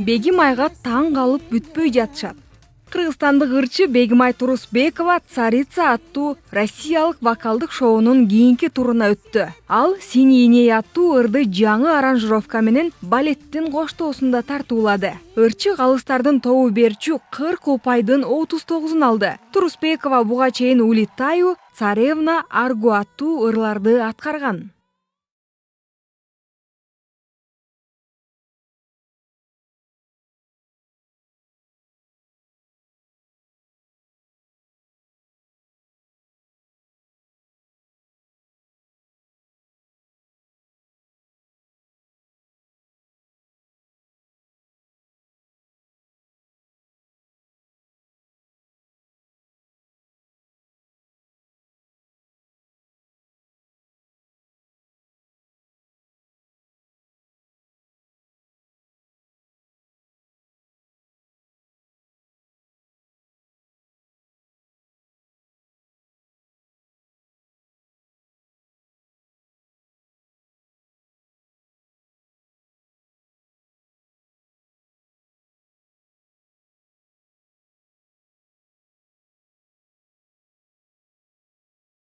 Бегимайга таң калып бүтпөй жатышат. Кыргызстандык ырчы Бегимай Турусбекова «Царица» аттуу россиялык вокалдык шоунун кийинки туруна өттү. Ал «Синий иней» аттуу ырды жаңы аранжировка менен балеттин коштоосунда тартуулады. Ырчы калыстардын тобу берчү 40 упайдын 39-ун алды. Турусбекова буга чейин «Улетаю», «Царевна», «Аргу» аттуу ырларды аткарган.